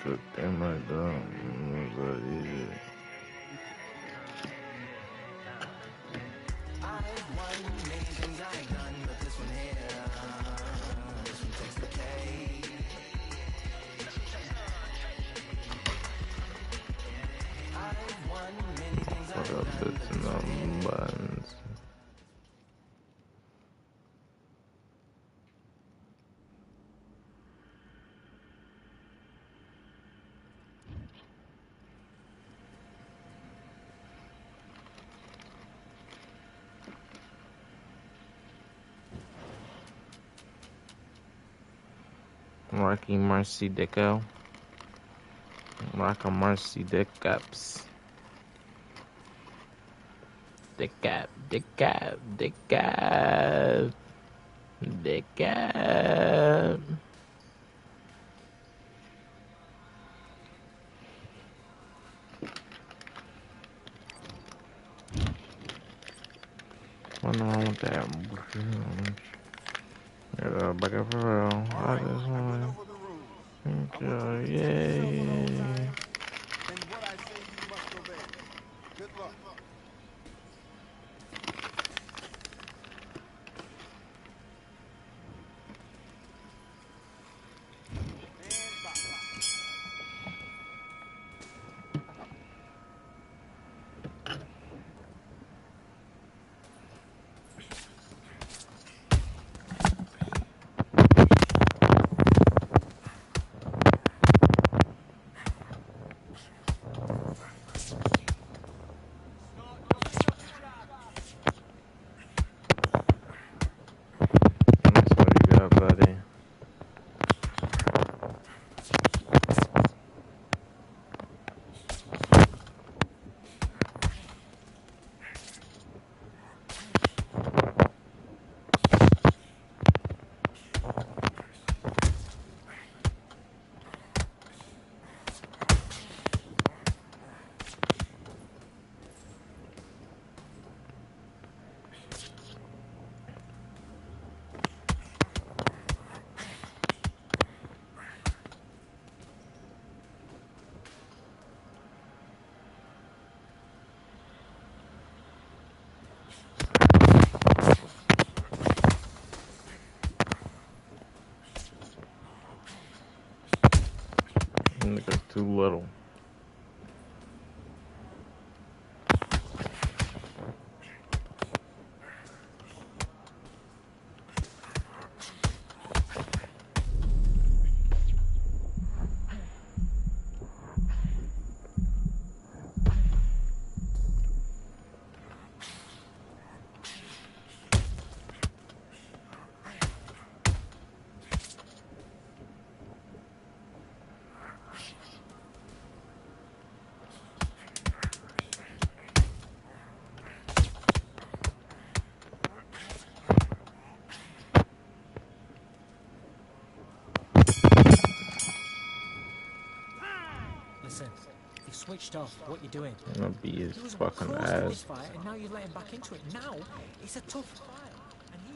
good thing like that. It was easy. Fuck up bits and buttons. Rocky Mercy Dicko. Rocky Mercy Dick Ups. Dick up, dick up, dick up, dick up. What's wrong with that? Yeah, back up for real. I just want to. Yeah. That's what you got, buddy. Nigga's too little. Listen, you've switched off. What you doing? I'm gonna beat his He was fucking close to this ass. fight, and now you've let him back into it. Now it's a tough fight, and he.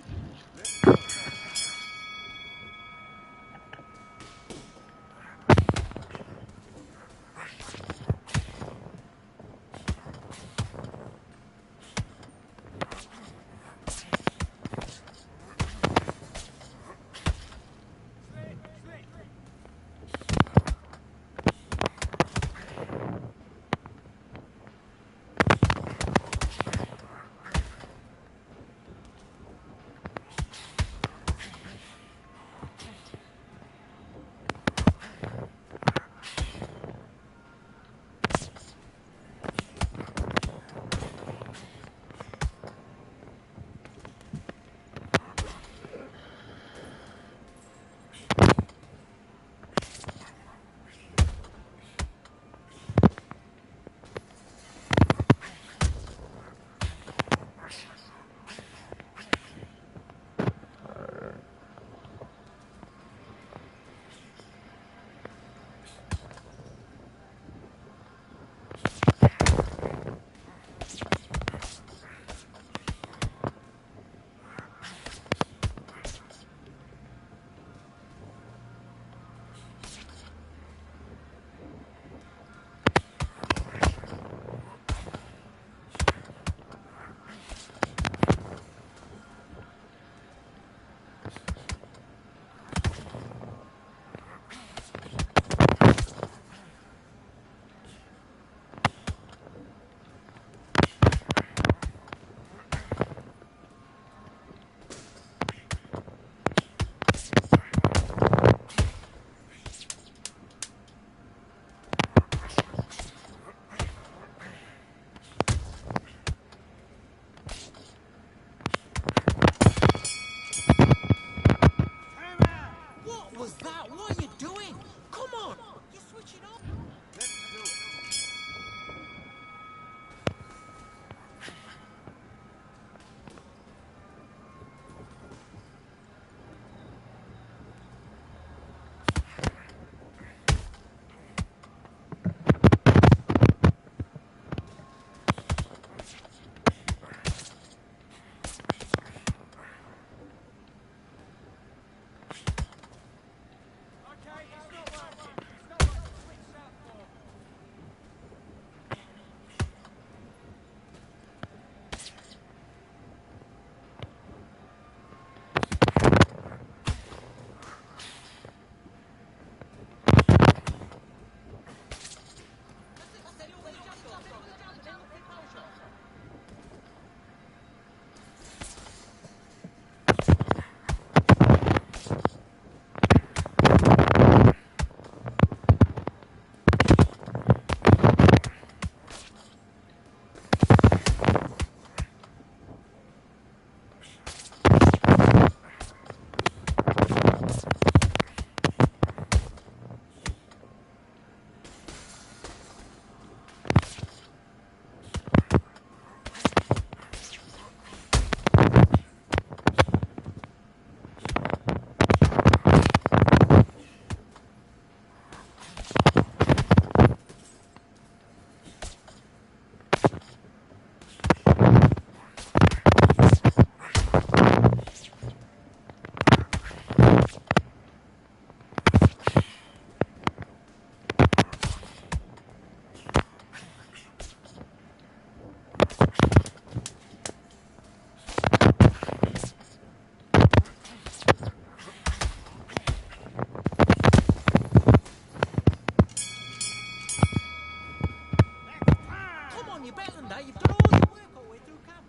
on, you're better than that. You've done all your work all the way through camp.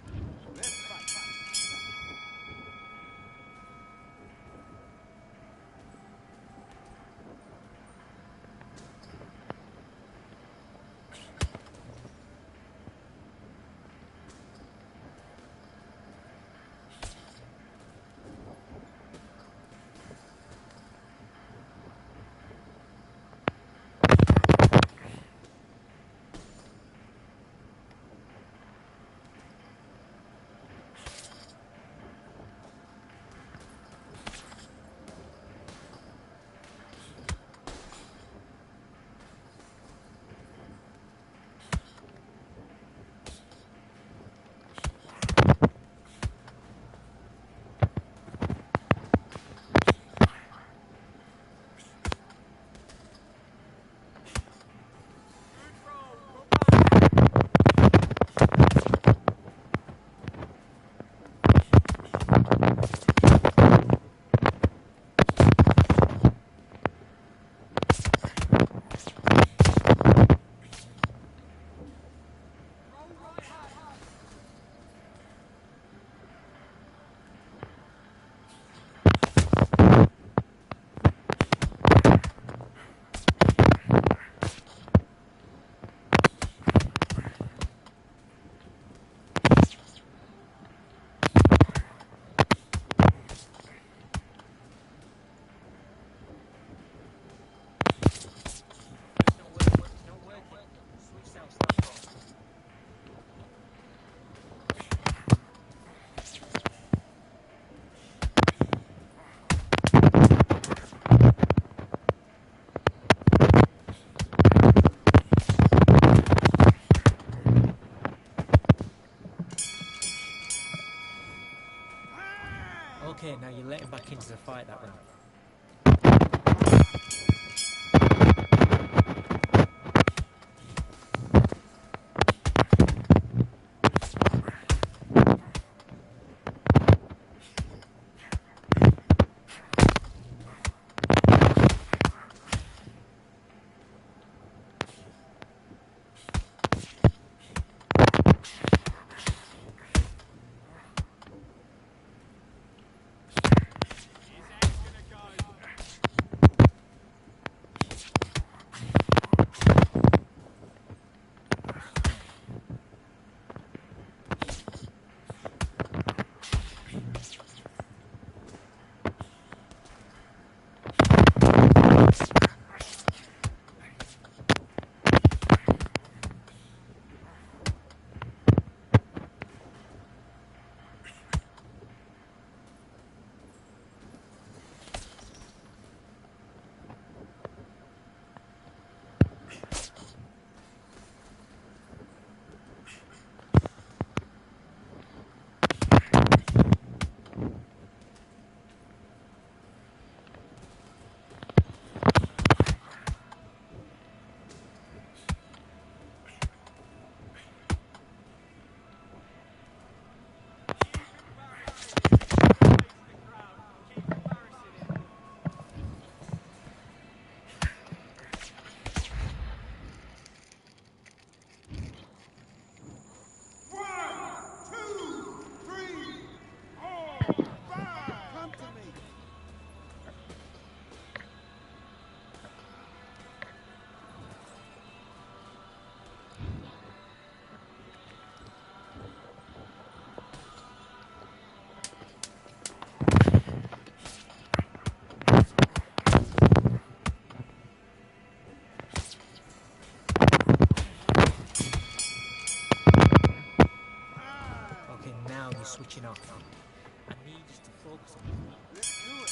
Let's fight. Okay, now you're letting back into the fight that round. Okay, now you're switching off. I need you to focus on me. Let's do it.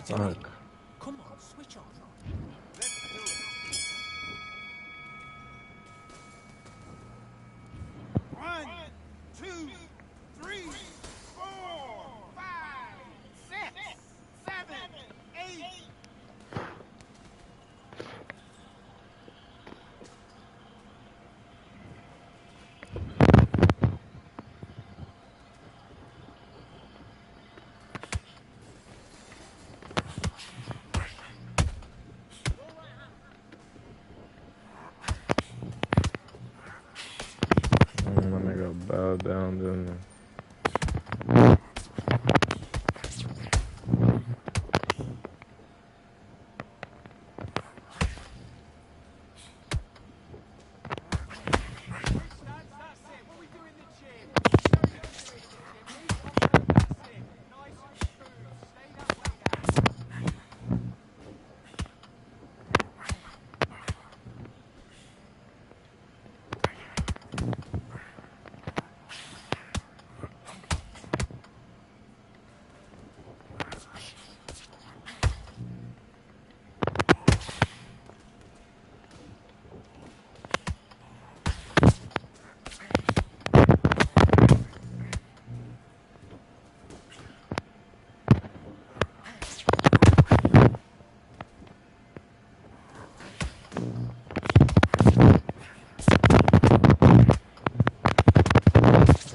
doing? Fuck. Come on, switch on. One, two, three, four, five, six, seven, eight. My nigga bow down, didn't he? That's it. What we do in the gym? You know you can do it in the gym. Leave it on the That's it. Nice and smooth. Stay that way now.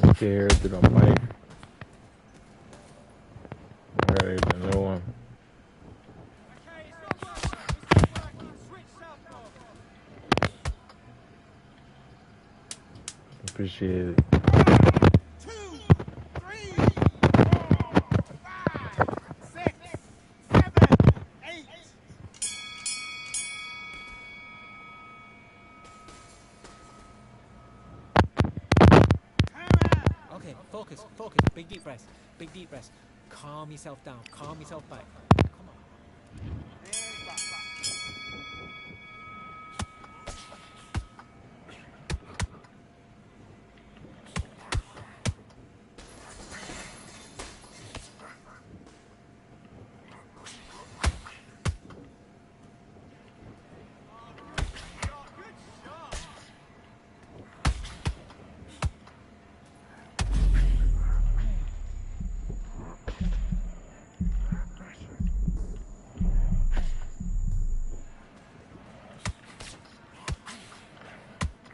I can't hear it through the mic. I gotta get the new one. Okay, it's not working. It's not working. Switch southpaw. Appreciate it. 2, 3, 4, 5, 6, 7, 8. Come out. Okay, focus. Big deep breath. Big deep breath. Calm yourself down. Calm yourself back. Come on. And back. Good shot.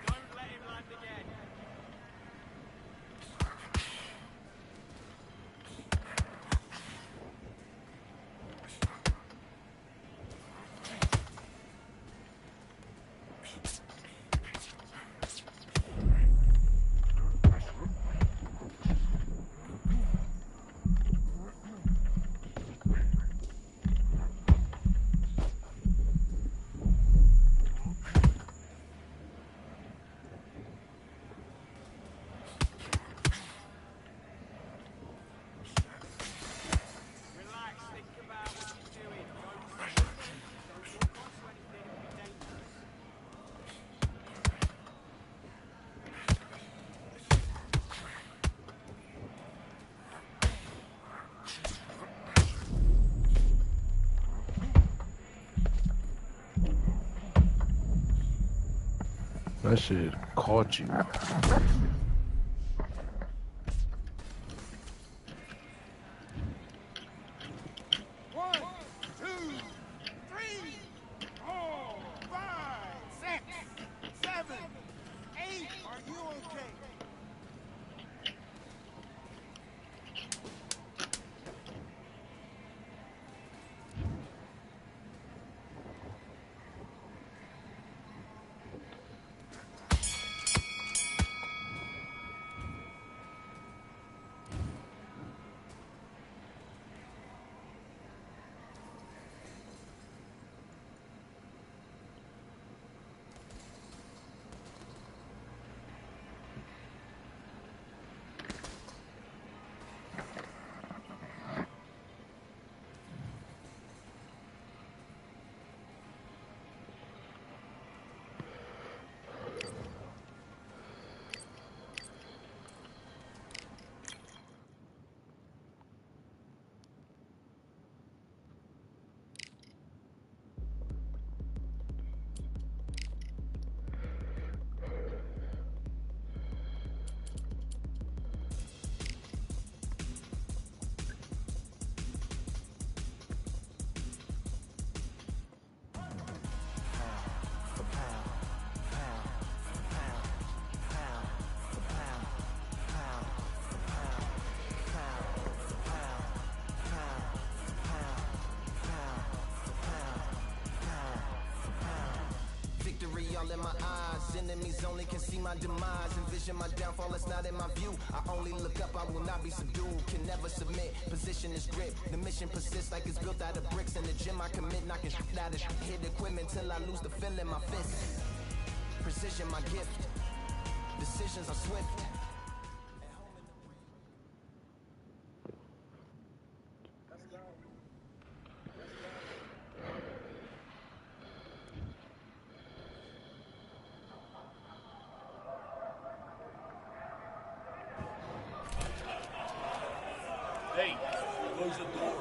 Don't let him land again. Relax, think about what you're doing. Don't walk onto anything, it'll be dangerous. That shit caught you. One, two, three, four, five, six, seven, eight. Are you okay? vitriol in my eyes. Enemies only can see my demise. Envision my downfall, it's not in my view. I only look up, I will not be subdued. Can never submit, position is grip. The mission persists like it's built out of bricks. In the gym I commit, knocking shit out of shit. Hit equipment till I lose the feel in my fist. Precision my gift. Decisions are swift. Hey, close the door.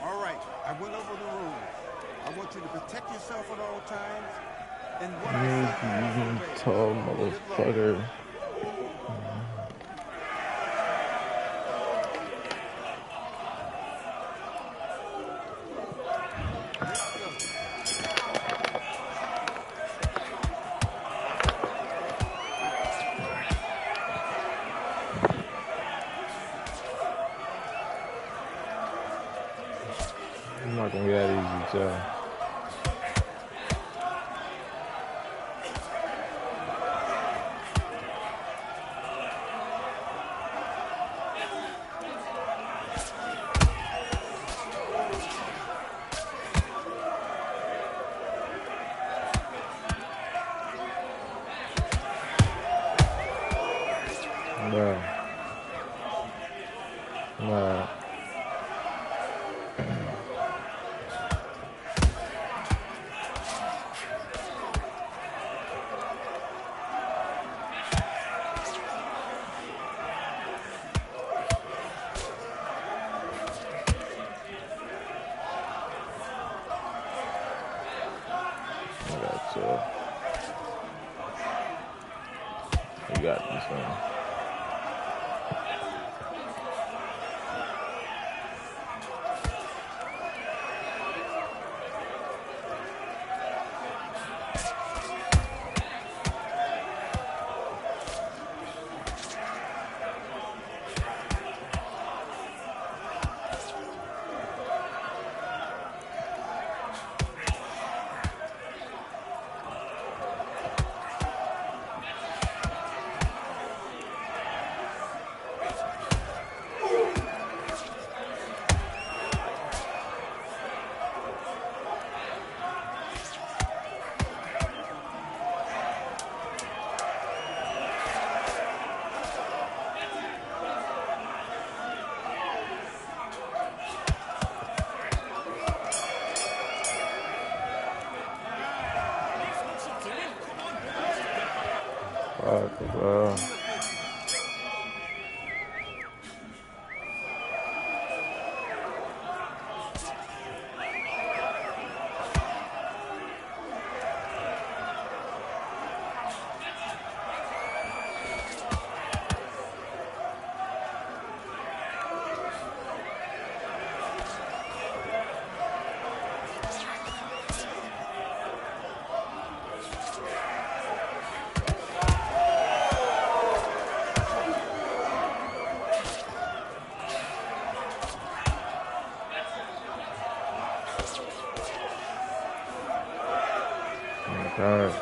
All right, I went over the rules. I want you to protect yourself at all times. And what I say, You obey. tall Good luck. motherfucker. I'm not gonna be that easy, so. Bro. Nah. That's we got this one. Fuck, bro. God.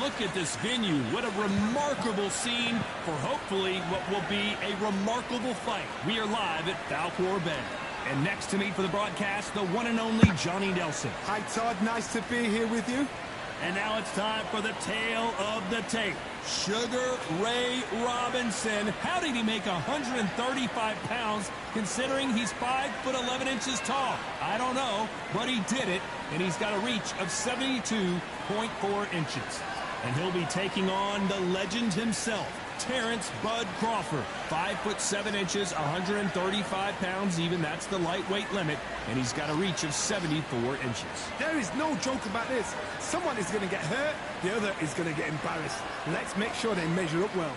Look at this venue. What a remarkable scene for hopefully what will be a remarkable fight. We are live at Falcor Bay. And next to me for the broadcast, the one and only Johnny Nelson. Hi, Todd. Nice to be here with you. And now it's time for the tale of the tape. Sugar Ray Robinson. How did he make 135 pounds considering he's 5'11" tall? I don't know, but he did it, and he's got a reach of 72.4 inches. And he'll be taking on the legend himself, Terrence Bud Crawford. 5'7", 135 pounds even. That's the lightweight limit. And he's got a reach of 74 inches. There is no joke about this. Someone is going to get hurt, the other is going to get embarrassed. Let's make sure they measure up well.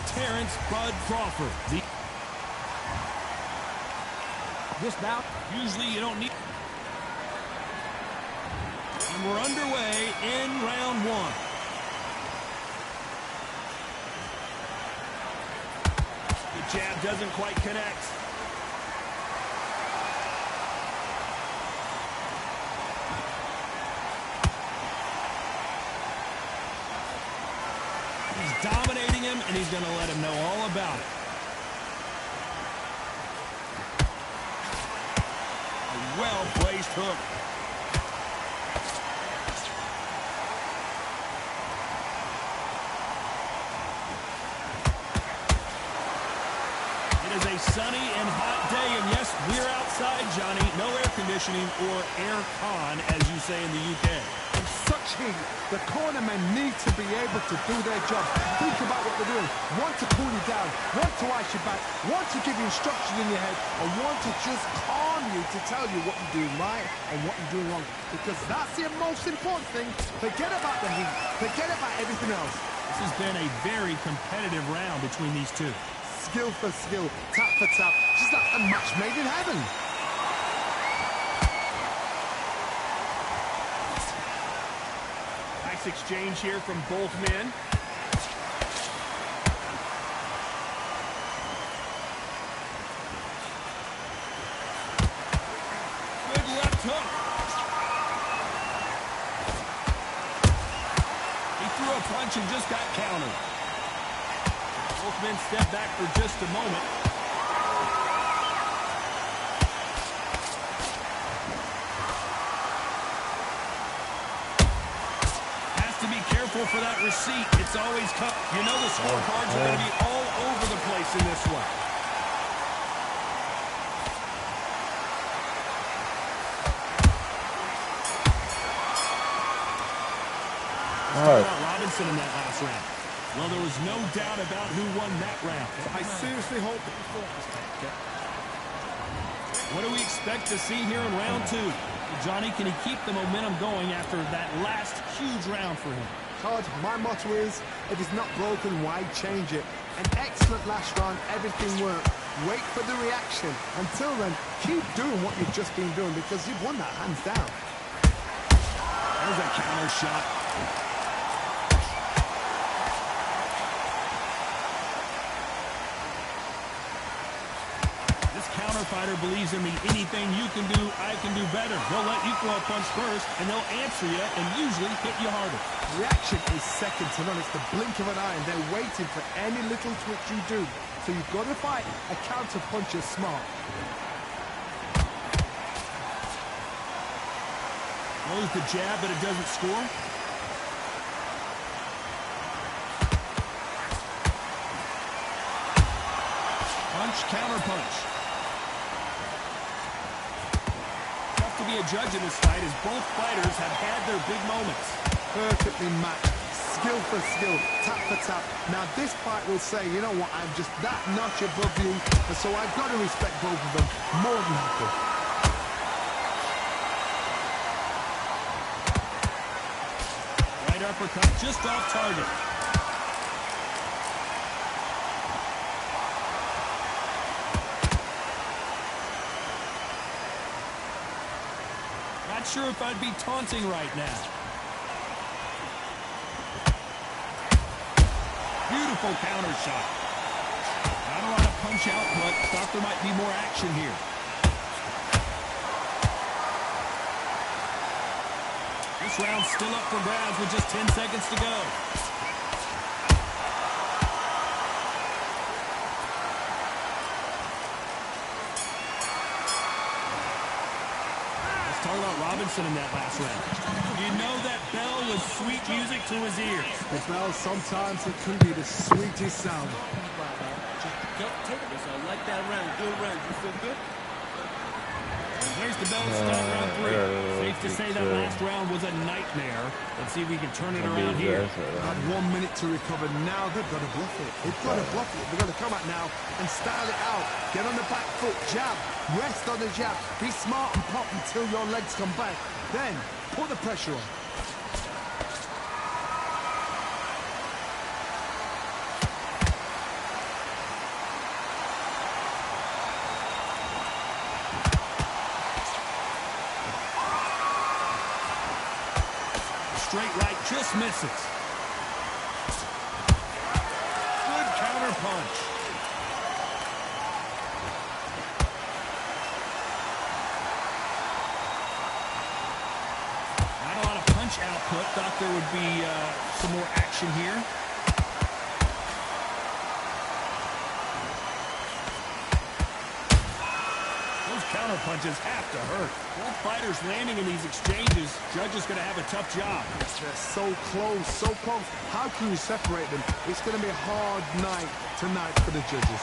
Terrence Bud Crawford. This bout, Usually you don't need... And we're underway in round one. The jab doesn't quite connect. He's dominating him, and he's going to let him know all about it. A well-placed hook. It is a sunny and hot day, and yes, we're outside, Johnny. No air conditioning or air con, as you say in the UK. In such heat, the cornermen need to be able to do their job. Think about what they're doing. One to cool you down, one to ice you back, one to give you instruction in your head, and one to just calm you to tell you what you're doing right and what you're doing wrong. Because that's the most important thing. Forget about the heat. Forget about everything else. This has been a very competitive round between these two. Skill for skill, tap for tap, just like a match made in heaven. Nice exchange here from both men. Good left hook. He threw a punch and just got countered. Both men step back for just a moment. Has to be careful for that receipt. It's always tough. You know the scorecards are going to be all over the place in this one. Robinson in that last round. Well, there was no doubt about who won that round. I seriously hope... What do we expect to see here in round two? Johnny, can he keep the momentum going after that last huge round for him? Todd, my motto is, if it's not broken, why change it? An excellent last round, everything worked. Wait for the reaction. Until then, keep doing what you've just been doing because you've won that hands down. There's a counter shot. Fighter believes in the anything you can do, I can do better. They'll let you throw a punch first, and they'll answer you and usually hit you harder. Reaction is second to none. It's the blink of an eye, and they're waiting for any little twitch you do. So you've got to fight a counter punch is smart. Throws the jab, but it doesn't score. Punch, counter punch. To be a judge in this fight as both fighters have had their big moments. Perfectly matched, skill for skill, tap for tap. Now this fight will say, you know what, I'm just that notch above you, and so I've got to respect both of them more than happy. Right uppercut just off target. Not sure if I'd be taunting right now. Beautiful counter shot. Not a lot of punch out, but thought there might be more action here. This round's still up for grabs with just 10 seconds to go. Let's talk about Robinson in that last round. You know that bell was sweet music to his ears. The bell, sometimes it can be the sweetest sound. Just take it. I like that round. Good round. You feel good? There's the bell to start round 3. Safe to say that last round was a nightmare. Let's see if we can turn it around here. Got 1 minute to recover. Now they've got to bluff it. They've got to bluff it. They've got to come out now and style it out. Get on the back foot, jab, rest on the jab. Be smart and pop until your legs come back. Then put the pressure on. Straight right, just misses. Good counter punch. Not a lot of punch output. Thought there would be some more action here. Those counter punches have to hurt. Both fighters landing in these exchanges. Judge is going to have a tough job. They're so close, so close. How can you separate them? It's going to be a hard night tonight for the judges.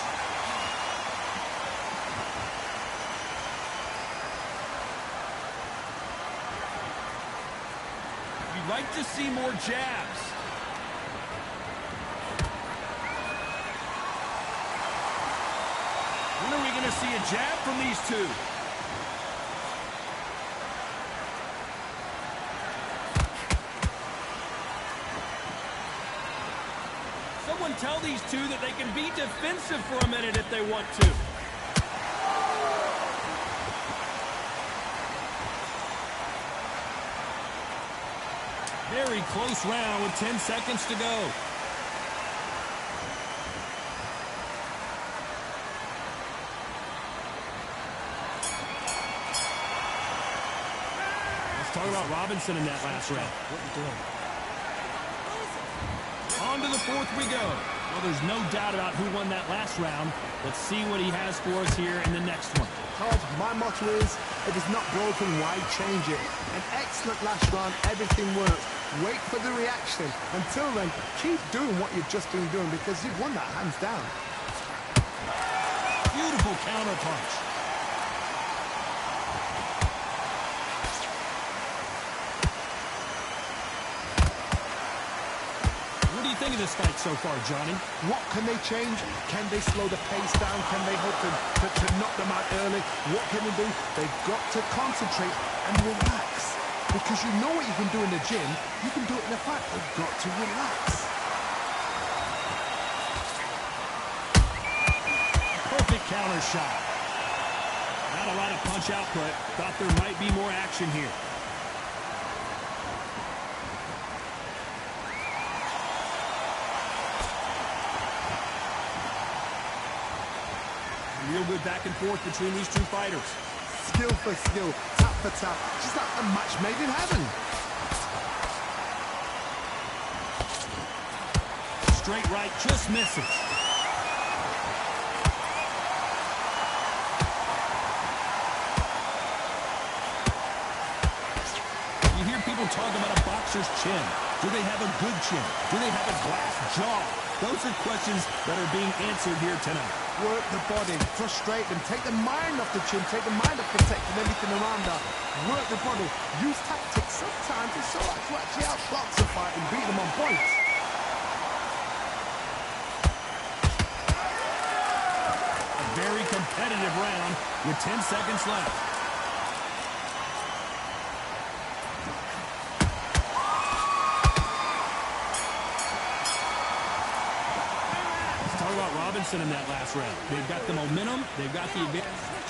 You'd like to see more jabs. When are we going to see a jab from these two? Someone tell these two that they can be defensive for a minute if they want to. Very close round with 10 seconds to go. Talk about Robinson in that last round. What are you doing? On to the fourth we go. Well, there's no doubt about who won that last round. Let's see what he has for us here in the next one. Todd, my motto is, if it's not broken, why change it? An excellent last round, everything works. Wait for the reaction. Until then, keep doing what you've just been doing because you've won that hands down. Beautiful counter punch. What do you think of this fight so far, Johnny? What can they change? Can they slow the pace down? Can they hope to knock them out early? What can they do? They've got to concentrate and relax. Because you know what you can do in the gym, you can do it in the fight. They've got to relax. Perfect counter shot. Not a lot of punch output. Thought there might be more action here. Real good back and forth between these two fighters. Skill for skill, tap for tap, just like a match made in heaven. Straight right, just misses. You hear people talk about a boxer's chin. Do they have a good chin? Do they have a glass jaw? Those are questions that are being answered here tonight. Work the body, frustrate them, take the mind off the chin, take the mind off protecting everything around that. Work the body, use tactics. Sometimes it's so hard to actually outbox a fight and beat them on points. A very competitive round with 10 seconds left. Robinson in that last round. They've got the momentum. They've got the advantage.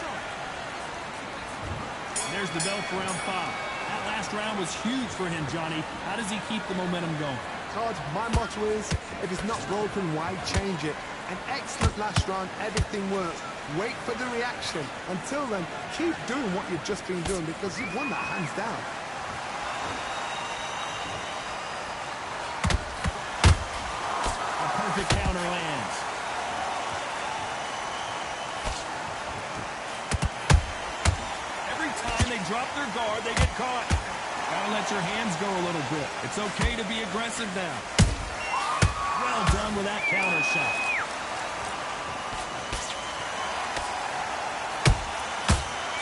There's the bell for round 5. That last round was huge for him, Johnny. How does he keep the momentum going? Todd, my motto is, if it's not broken, why change it? An excellent last round, everything works. Wait for the reaction. Until then, keep doing what you've just been doing because you've won that hands down. their guard, they get caught. Gotta let your hands go a little bit. It's okay to be aggressive now. Well done with that counter shot.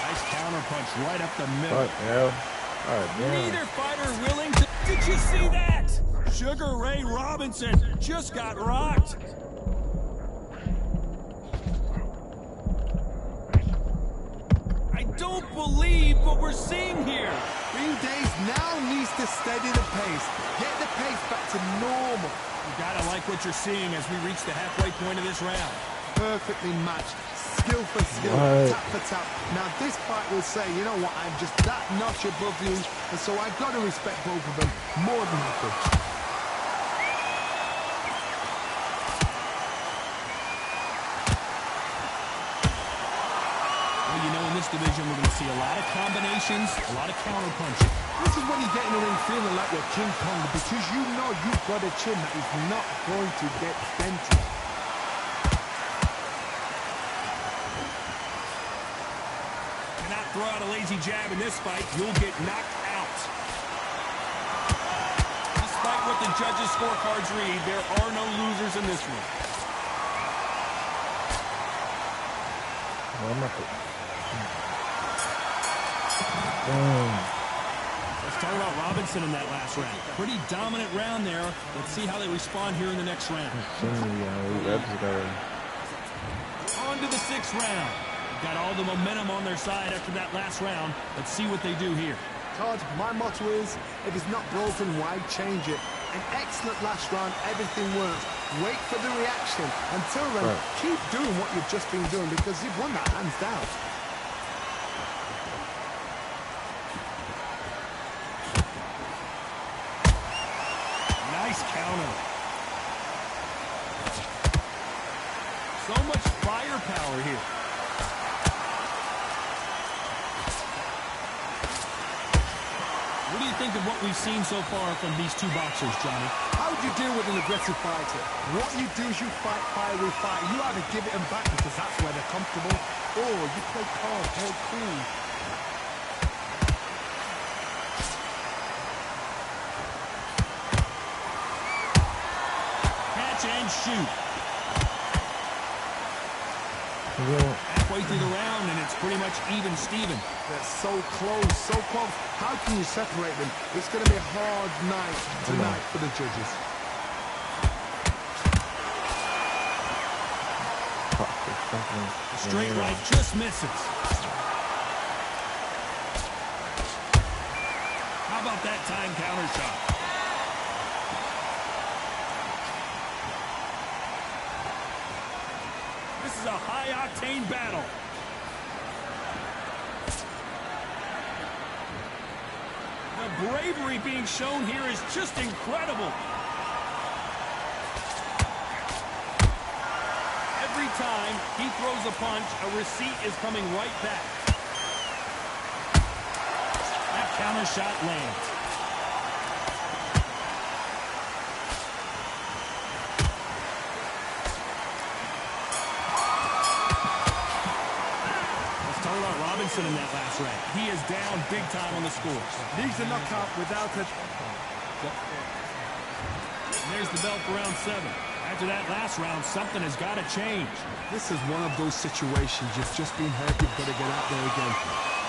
Nice counter punch right up the middle. Fuck, hell. Alright, damn. Neither fighter willing to... Did you see that? Sugar Ray Robinson just got rocked. I don't believe what we're seeing here. Green Days now needs to steady the pace. Get the pace back to normal. You gotta like what you're seeing as we reach the halfway point of this round. Perfectly matched. Skill for skill, tap for tap. Now this fight will say, you know what, I'm just that notch above you, and so I've got to respect both of them more than happy. Well, you know, in this division, we're going to see a lot of combinations, a lot of counter punching. This is when you get in the ring feeling like you're King Kong, because you know you've got a chin that is not going to get dented. Cannot throw out a lazy jab in this fight. You'll get knocked out. Despite what the judges' scorecards read, there are no losers in this one. Let's talk about Robinson in that last round. Pretty dominant round there. Let's see how they respond here in the next round. On to the sixth round. Got all the momentum on their side after that last round. Let's see what they do here. Todd, my motto is, if it's not broken, why change it? An excellent last round, everything works. Wait for the reaction. Until then, keep doing what you've just been doing, because you've won that hands down. Nice counter. So much firepower here. What do you think of what we've seen so far from these two boxers, Johnny? How do you deal with an aggressive fighter? What you do is you fight fire with fire. You either give it them back because that's where they're comfortable, or you play calm, play cool. Catch and shoot. Halfway through the round, and it's pretty much even Steven. They're so close, so close. How can you separate them? It's going to be a hard night tonight for the judges. The straight right just misses. How about that time counter shot? This is a high-octane battle. The bravery being shown here is just incredible. Every time he throws a punch, a receipt is coming right back. That counter shot lands. Robinson in that last round. He is down big time on the scores. Needs a knockout without it. And there's the belt for round 7. After that last round, something has got to change. This is one of those situations you've just been hurt. You've got to get out there again.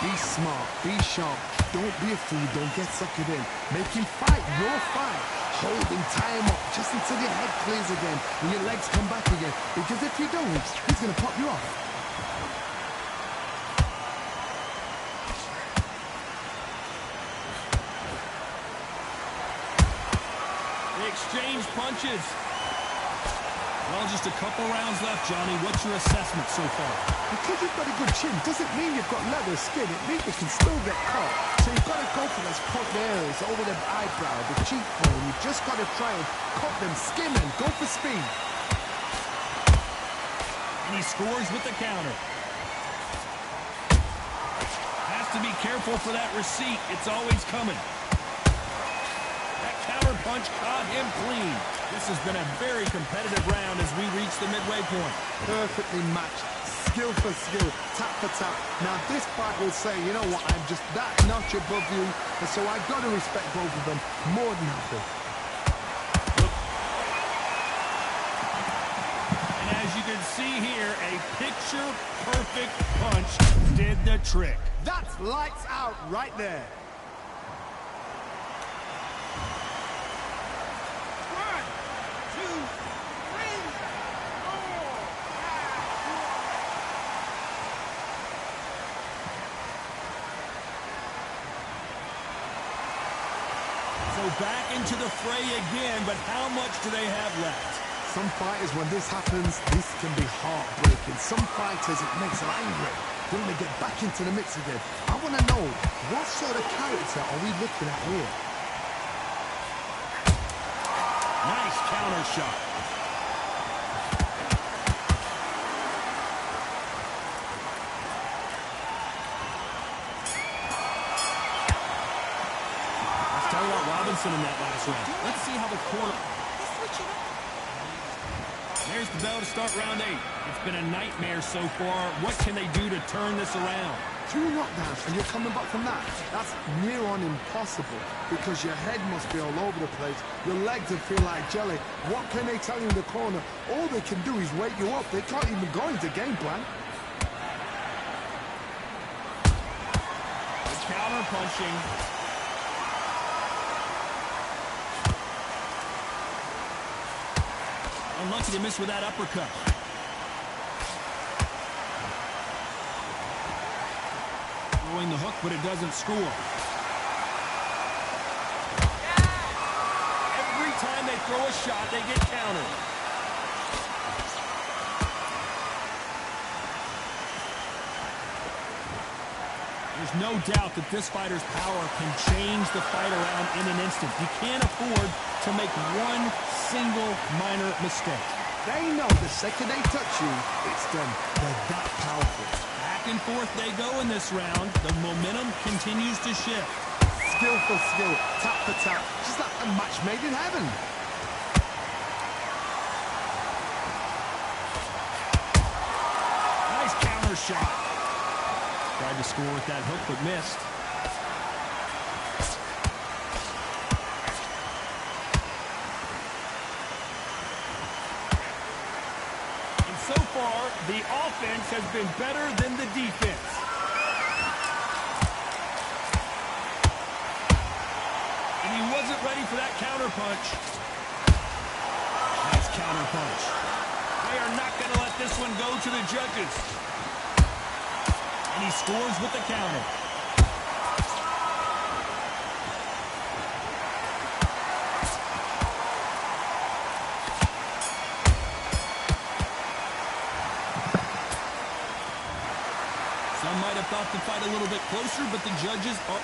Be smart. Be sharp. Don't be a fool. Don't get suckered in. Make him fight your fight. Hold him, tie him up just until your head clears again and your legs come back again. Because if you don't, he's going to pop you off. Exchange punches. Well, just a couple rounds left, Johnny. What's your assessment so far? Because you've got a good chin doesn't mean you've got leather skin. It means you can still get caught. So you've got to go for those cut areas over the eyebrow, the cheekbone. You've just got to try and cut them, skim them, go for speed. And he scores with the counter. Has to be careful for that receipt. It's always coming. Counter punch caught him clean. This has been a very competitive round as we reach the midway point. Perfectly matched. skill for skill, tap for tap. Now this fight will say, you know what, I'm just that notch above you, and so I've got to respect both of them more than happy. And as you can see here, a picture-perfect punch did the trick. That's lights out right there. So back into the fray again, but how much do they have left? Some fighters, when this happens, this can be heartbreaking. Some fighters, it makes them angry. Then they get back into the mix again. I want to know, what sort of character are we looking at here? Nice counter shot. Talking about Robinson in that last round. Let's see how the corner... There's the bell to start round 8. It's been a nightmare so far. What can they do to turn this around? 2 knockdowns and you're coming back from that. That's near on impossible because your head must be all over the place. Your legs will feel like jelly. What can they tell you in the corner? All they can do is wake you up. They can't even go into game plan. Counter punching. Unlucky to miss with that uppercut. Throwing the hook, but it doesn't score. Every time they throw a shot, they get countered. There's no doubt that this fighter's power can change the fight around in an instant. You can't afford to make one single minor mistake. They know the second they touch you, it's done. They're that powerful. Back and forth they go in this round. The momentum continues to shift. Skill for skill, tap for tap. Just like a match made in heaven. Nice counter shot. Tried to score with that hook, but missed. And so far, the offense has been better than the defense. And he wasn't ready for that counter punch. Nice counter punch. They are not going to let this one go to the judges. And he scores with the counter. Some might have thought the fight a little bit closer, but the judges are...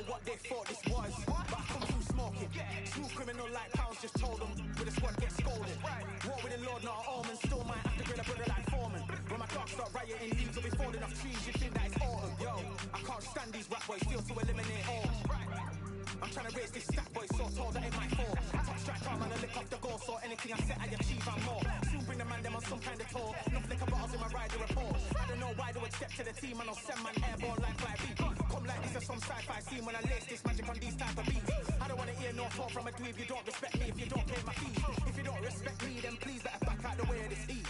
What they thought this was, but I come through smoking. Smooth criminal like pounds, just told them with a squad get scolded. War with the Lord, not an omen. Still might have to grill a brother like Foreman. When my dogs start rioting, leaves will be falling off trees. You think that it's autumn? Yo, I can't stand these rap boys, feel to eliminate all. I'm trying to raise this stack boy, so tall that it might fall. Top strike arm and I lick up the goal, so anything I set I achieve and more. Soon bring the man them on some kind of tour. Enough liquor bottles in my rider report. I don't know why they would step to the team and I'll send man airborne like fly beat. Come like this is some sci-fi scene when I lace this magic on these type of beats. I don't wanna hear no talk from a dweeb. You don't respect me if you don't pay my fees. If you don't respect me, then please better back out the way of this heat.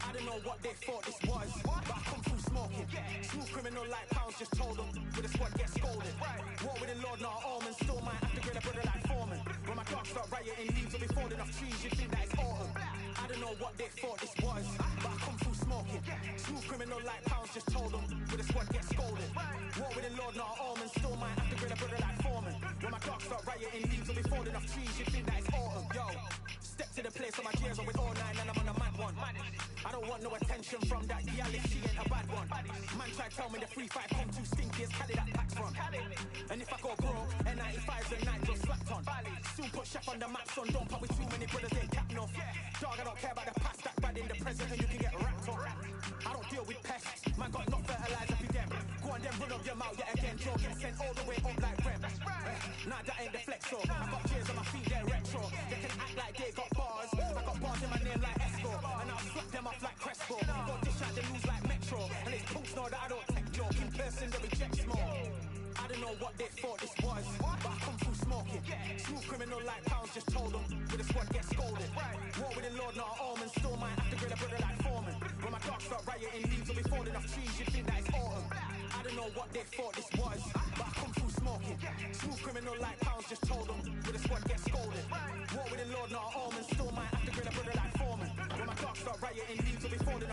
I don't know what they thought this was, but I come through smoking. Smooth criminal like pounds, just told them with a squad get scolded. War with the Lord, not an omen. Still might have to grill a brother like Foreman. When my dogs start rioting, leaves will be falling off trees. You think that it's autumn? I don't know what they thought this was, but I come through smoking. Smooth criminal like pounds, just told them with a squad get scolded. War with the Lord, not an omen. Still might have to grill a brother like Foreman. When my dogs start rioting, leaves will be falling off trees. You think that it's autumn? Yo, step place on my gears on with all nine and I'm on a mad one. I don't want no attention from that gal if she ain't a bad one. Man try to tell me the 3-5 come too stinky as Cali that packs from. And if I go broke, N95s and nitro slapped on. Soon put chef on the map, son, don't pop with too many brothers, they ain't cap enough. Dog, I don't care about the past, that bad in the present and you can get wrapped up. I don't deal with pests, man got not fertilizer for them. Go on then run up your mouth yet again, Joe get sent all the way up like Rem. Nah, that ain't the flexo. I got cheers on my feet, they're retro. They can act like they got bars. I got bars in my name like Esco, and I'll slap them off like Crespo. Go dish out the news like Metro, and it's punks know that I don't take joke. In person, they reject smoke. I don't know what they thought this was, but I come through smoking. Smooth criminal like pounds, just told them. With a squad get scolded. War with the Lord, not almond. Still might have to grill a brother like Foreman. When my dogs start rioting, leaves will be falling off trees. You'd think that it's autumn. I don't know what they thought this was, but I come through smoking. Smooth criminal like pounds, just told them. With a squad get scolded. War with the Lord, not almond. Still might have to grill a brother like Foreman. When my dogs start rioting, leaves will be falling off